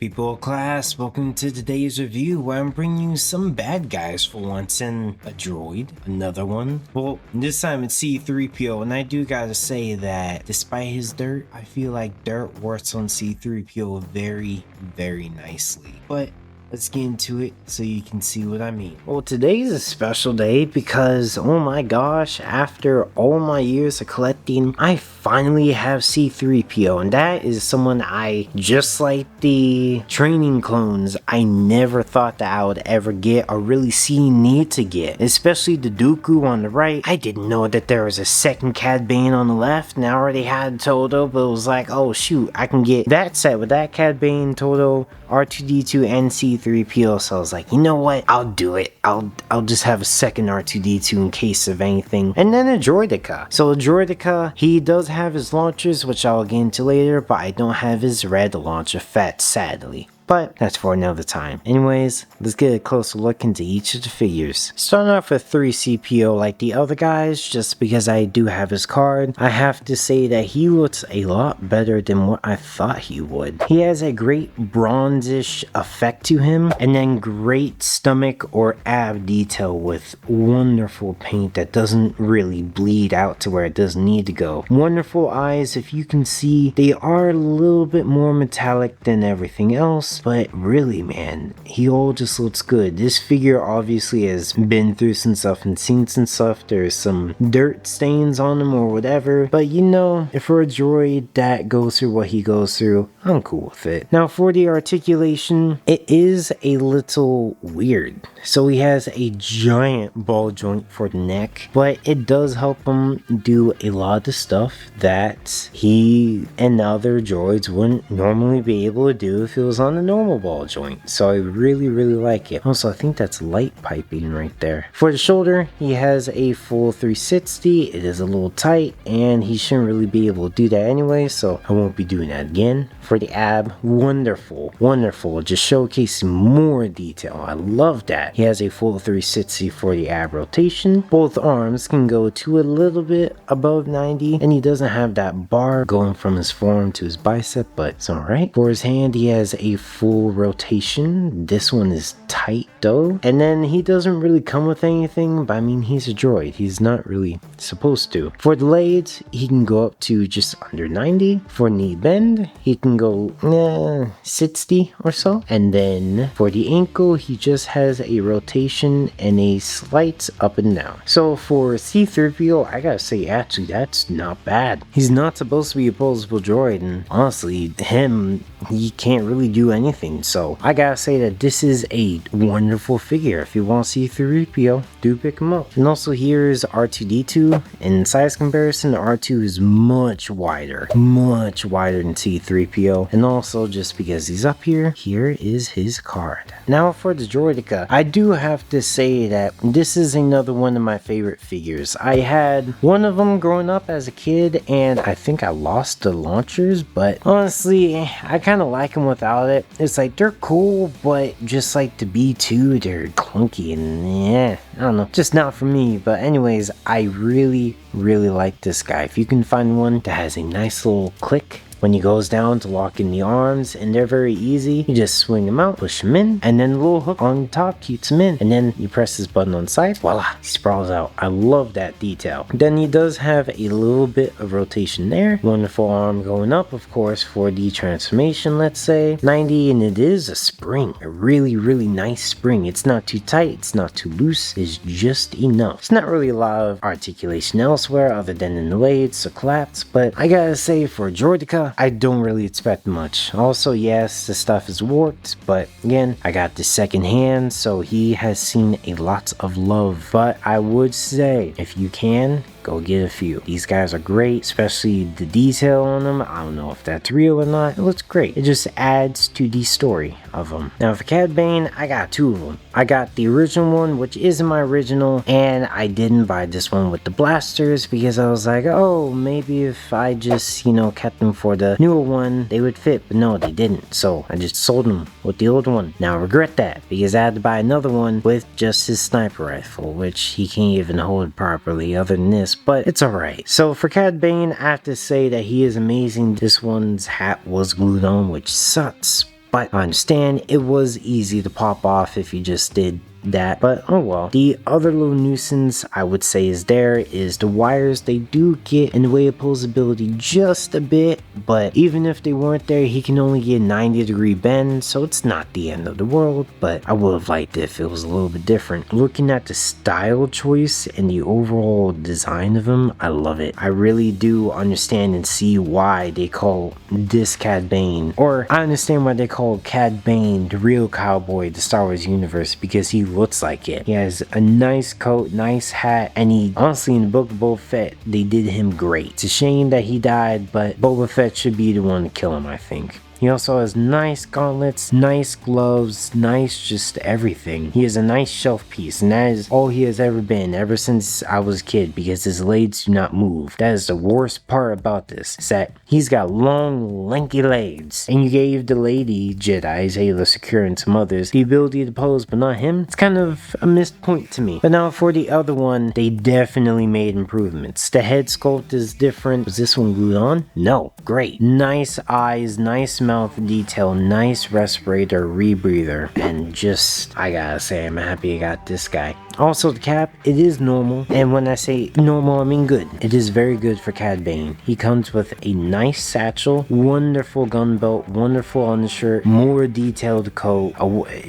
People of class, welcome to today's review where I'm bringing you some bad guys for once and a droid, another one. Well, this time it's C-3PO, and I do gotta say that despite his dirt, I feel like dirt works on C-3PO very, very nicely. But let's get into it so you can see what I mean. Well, today's a special day because, oh my gosh, after all my years of collecting, I finally have C-3PO, and that is someone just like the training clones, I never thought that I would ever get or really see need to get. Especially the Dooku on the right. I didn't know that there was a second Cad Bane on the left, and I already had Todo, but it was like, oh shoot, I can get that set with that Cad Bane, Todo, R2-D2, and C-3PO, so I was like, you know what, I'll do it. I'll just have a second R2-D2 in case of anything. And then a Droideka. So a Droideka, he does have his launchers, which I'll get into later, but I don't have his red launcher FET, sadly. But that's for another time. Anyways, let's get a closer look into each of the figures. Starting off with 3CPO like the other guys, just because I do have his card, I have to say that he looks a lot better than what I thought he would. He has a great bronzish effect to him, and then great stomach or ab detail with wonderful paint that doesn't really bleed out to where it doesn't need to go. Wonderful eyes, if you can see, they are a little bit more metallic than everything else. But really, man, he all just looks good. This figure obviously has been through some stuff and seen some stuff. There's some dirt stains on him or whatever. But you know, if for a droid that goes through what he goes through, I'm cool with it. Now for the articulation, it is a little weird. So he has a giant ball joint for the neck, but it does help him do a lot of the stuff that he and other droids wouldn't normally be able to do if it was on a normal ball joint. So I really like it. Also, I think that's light piping right there. For the shoulder, he has a full 360. It is a little tight, and he shouldn't really be able to do that anyway, so I won't be doing that again. For the ab, wonderful, just showcasing more detail. I love that. He has a full 360 for the ab rotation. Both arms can go to a little bit above 90, and he doesn't have that bar going from his forearm to his bicep, but it's alright. For his hand, he has a full rotation. This one is tight though, and then he doesn't really come with anything, but I mean, he's a droid, he's not really supposed to. For the legs, he can go up to just under 90. For knee bend, he can go 60 or so, and then for the ankle, he just has a rotation and a slight up and down. So for C-3PO, I gotta say, actually, that's not bad. He's not supposed to be a posable droid, and honestly, he can't really do anything, so I gotta say that this is a wonderful figure. If you want to see C-3PO, do pick him up. And also here's R2-D2. In size comparison, R2 is much wider than C-3PO, and also just because he's up here is his card. Now for the Droideka, I do have to say that this is another one of my favorite figures. I had one of them growing up as a kid, and I think I lost the launchers, but honestly, I kind of like them without it. It's like, they're cool, but just like the B2, they're clunky and I don't know, just not for me. But anyways, I really like this guy. If you can find one that has a nice little click when he goes down to lock in the arms, and they're very easy. You just swing him out, push him in, and then the little hook on top keeps him in, and then you press this button on the side, voila, he sprawls out. I love that detail. Then he does have a little bit of rotation there. Wonderful arm going up, of course, for the transformation, let's say 90, and it is a spring, a really nice spring. It's not too tight, it's not too loose, it's just enough. It's not really a lot of articulation elsewhere other than in the legs or collapse, but I gotta say, for Droideka, I don't really expect much. Also, yes, the stuff is warped, but again, I got this second hand, so he has seen a lot of love. But I would say, if you can, go get a few. These guys are great, especially the detail on them. I don't know if that's real or not. It looks great. It just adds to the story of them. Now for Cad Bane, I got two of them. I got the original one, which isn't my original, and I didn't buy this one with the blasters because I was like, oh, maybe if I just, kept them for the newer one, they would fit, but no, they didn't. So I just sold them with the old one. Now I regret that because I had to buy another one with just his sniper rifle, which he can't even hold properly other than this, but it's alright. So for Cad Bane, I have to say that he is amazing. This one's hat was glued on, which sucks, But I understand it was easy to pop off if you just did that, but oh well. The other little nuisance I would say is the wires. They do get in the way of posability just a bit, but even if they weren't there, he can only get 90-degree bend, so it's not the end of the world, but I would have liked it if it was a little bit different. Looking at the style choice and the overall design of him, I love it. I really do understand and see why they call this Cad Bane, or I understand why they call Cad Bane the real cowboy, the Star Wars universe, because he looks like it. He has a nice coat, nice hat, and he honestly, in the book of Boba Fett, they did him great. It's a shame that he died, but Boba Fett should be the one to kill him, I think. He also has nice gauntlets, nice gloves, nice just everything. He is a nice shelf piece, and that is all he has ever been ever since I was a kid, because his legs do not move. That is the worst part about this, is that he's got long, lanky legs. And you gave the lady Jedis, Ayla Secure and some others, the ability to pose, but not him. It's kind of a missed point to me. But now for the other one, they definitely made improvements. The head sculpt is different. Was this one glued on? No. Great. Nice eyes, nice mouth detail, nice respirator, rebreather, and just, I gotta say, I'm happy I got this guy. Also, the cap, it is normal, and when I say normal, I mean good. It is very good for Cad Bane. He comes with a nice satchel, wonderful gun belt, wonderful undershirt, more detailed coat,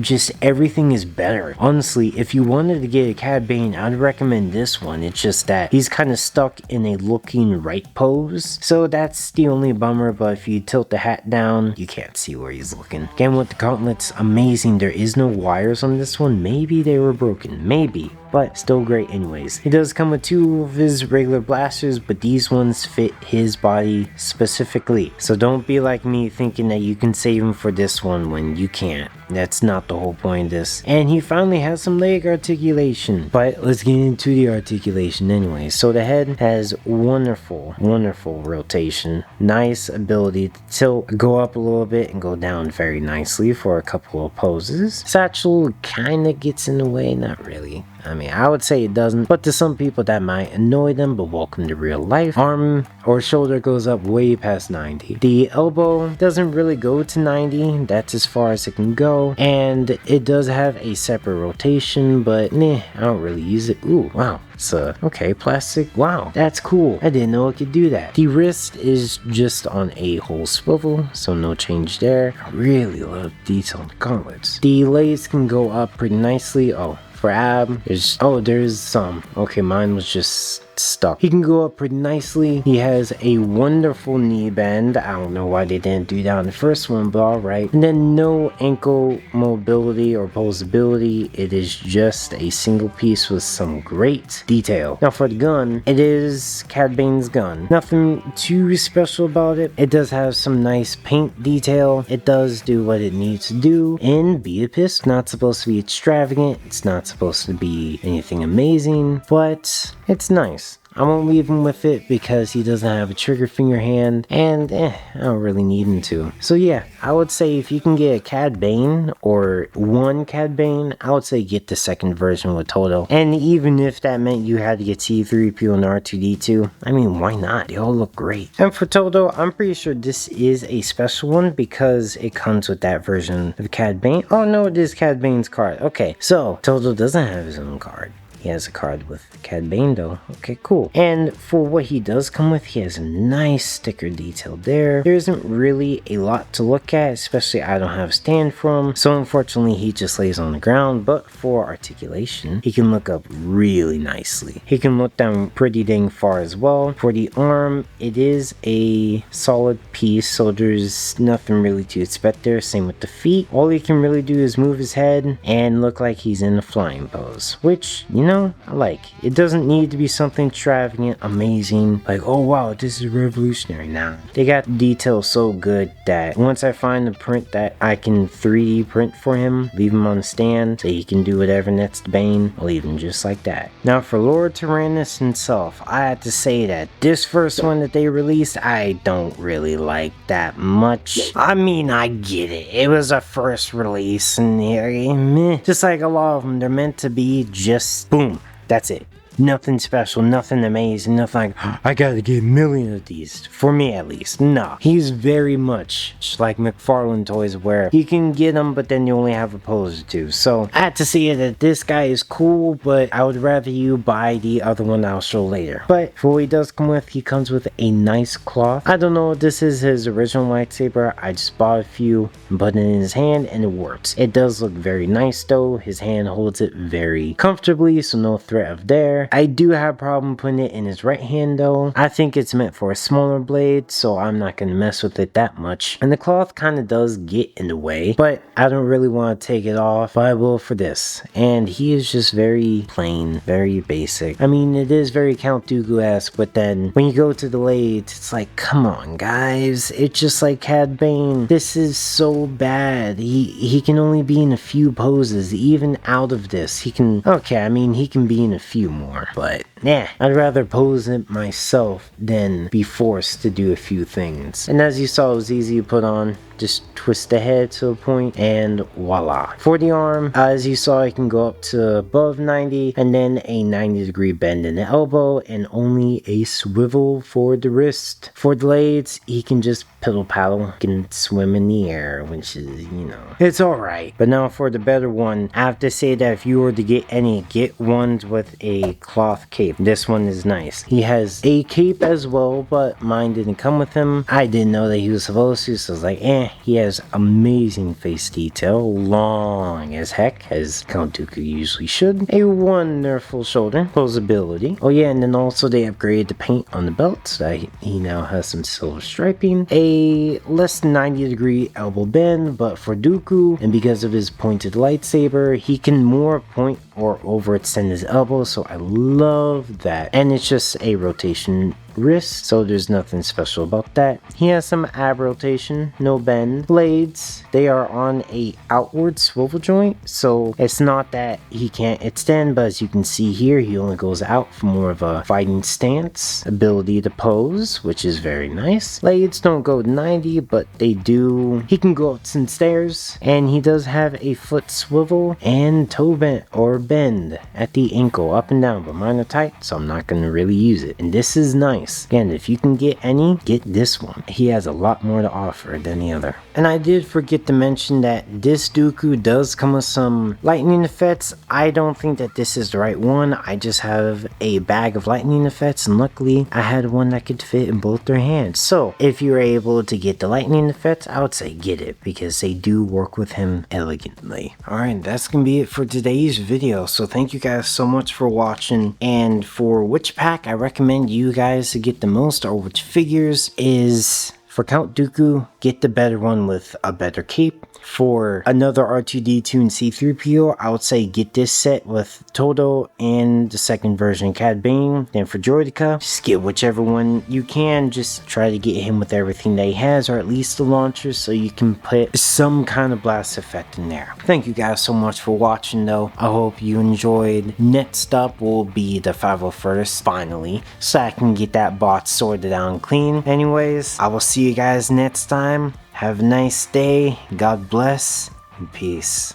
just everything is better. Honestly, if you wanted to get a Cad Bane, I'd recommend this one. It's just that he's kind of stuck in a looking right pose, so that's the only bummer, but if you tilt the hat down, you can't see where he's looking. Again, with the gauntlets, amazing. There is no wires on this one. Maybe they were broken, maybe, but still great anyways. He does come with two of his regular blasters, but these ones fit his body specifically. So don't be like me thinking that you can save him for this one when you can't. That's not the whole point of this. And he finally has some leg articulation. But let's get into the articulation anyway. So the head has wonderful rotation. Nice ability to tilt, go up a little bit and go down very nicely for a couple of poses. Satchel kind of gets in the way, not really. I mean, I would say it doesn't, but to some people that might annoy them, but welcome to real life. Arm or shoulder goes up way past 90. The elbow doesn't really go to 90, that's as far as it can go, and it does have a separate rotation, but I don't really use it. Ooh, wow. So, okay, plastic. Wow, that's cool. I didn't know it could do that. The wrist is just on a whole swivel, so no change there. I really love detail on the gauntlets. The legs can go up pretty nicely. Oh, for ab, there's some. Okay, mine was just stuck. He can go up pretty nicely. He has a wonderful knee bend. I don't know why they didn't do that on the first one, but alright. And then no ankle mobility or posability. It is just a single piece with some great detail. Now for the gun, it is Cad Bane's gun. Nothing too special about it. It does have some nice paint detail. It does do what it needs to do. And be a piss, not supposed to be extravagant. It's not supposed to be anything amazing, but it's nice. I won't leave him with it because he doesn't have a trigger finger hand, and I don't really need him to. So yeah, I would say if you can get a Cad Bane or one Cad Bane, I would say get the second version with Todo. And even if that meant you had to get C-3PO and R2-D2, I mean, why not? They all look great. And for Todo, I'm pretty sure this is a special one because it comes with that version of Cad Bane. Oh no, it is Cad Bane's card. Okay, so Todo doesn't have his own card. He has a card with Cad Bane though. Okay, cool. And for what he does come with, he has a nice sticker detail there. There isn't really a lot to look at, especially I don't have a stand for him. So unfortunately, he just lays on the ground. But for articulation, he can look up really nicely. He can look down pretty dang far as well. For the arm, it is a solid piece, so there's nothing really to expect there. Same with the feet. All he can really do is move his head and look like he's in a flying pose, which, you know, I like. It doesn't need to be something extravagant, amazing, like, oh wow, this is revolutionary. Nah, they got details so good that once I find a print that I can 3D print for him, leave him on the stand so he can do whatever next to Bane, I'll leave him just like that. Now for Lord Tyrannus himself, I have to say that this first one that they released, I don't really like that much. I mean, I get it. It was a first release and meh. Just like a lot of them, they're meant to be just boom. That's it. Nothing special, nothing amazing, nothing like, I gotta get a million of these. For me at least. No. He's very much like McFarlane toys where you can get them, but then you only have a pose or two. So I had to say that this guy is cool, but I would rather you buy the other one I'll show later. But for what he does come with, he comes with a nice cloth. I don't know if this is his original lightsaber. I just bought a few and put it in his hand and it works. It does look very nice though. His hand holds it very comfortably, so no threat of there. I do have a problem putting it in his right hand though. I think it's meant for a smaller blade, so I'm not going to mess with it that much. And the cloth kind of does get in the way, but I don't really want to take it off, but I will for this. And he is just very plain, very basic. I mean, it is very Count Dooku-esque, but then when you go to the blades, it's like, come on guys, it's just like Cad Bane. This is so bad. He can only be in a few poses. Even out of this, he can, okay, I mean, he can be in a few more, but nah, I'd rather pose it myself than be forced to do a few things. And as you saw, it was easy to put on. Just twist the head to a point and voila. For the arm, as you saw, it can go up to above 90 and then a 90-degree bend in the elbow and only a swivel for the wrist. For the blades, he can just piddle paddle, can swim in the air, which is, you know, it's alright. But now for the better one, I have to say that if you were to get any, get ones with a cloth cape. This one is nice. He has a cape as well, but mine didn't come with him. I didn't know that he was supposed to, so I was like, he has amazing face detail, long as heck, as Count Dooku usually should. A wonderful shoulder, posability. Oh yeah, and then also they upgraded the paint on the belt, so that he now has some silver striping. A less than 90-degree elbow bend, but for Dooku, and because of his pointed lightsaber, he can more point or overextend his elbow, so I love that. And it's just a rotation wrist, so there's nothing special about that. He has some ab rotation, no bend. Blades, they are on a outward swivel joint, so it's not that he can't extend, but as you can see here, he only goes out for more of a fighting stance. Ability to pose, which is very nice. Blades don't go 90, but they do. He can go up some stairs, and he does have a foot swivel and toe bend or bend at the ankle, up and down, but mine are tight, so I'm not going to really use it. And this is nice. Again, if you can get any, get this one. He has a lot more to offer than the other. And I did forget to mention that this Dooku does come with some lightning effects. I don't think that this is the right one. I just have a bag of lightning effects, and luckily I had one that could fit in both their hands. So if you're able to get the lightning effects, I would say get it, because they do work with him elegantly. Alright, that's gonna be it for today's video. So thank you guys so much for watching, and for which pack I recommend you guys to get the most, or which figures, is for Count Dooku, get the better one with a better cape. For another R2-D2 and C-3PO, I would say get this set with Todo and the second version Cad Bane. Then for Droideka, just get whichever one you can. Just try to get him with everything that he has, or at least the launcher, so you can put some kind of blast effect in there. Thank you guys so much for watching though. I hope you enjoyed. Next up will be the 501st, finally, so I can get that bot sorted out and clean. Anyways, I will see you guys next time. Have a nice day, God bless, and peace.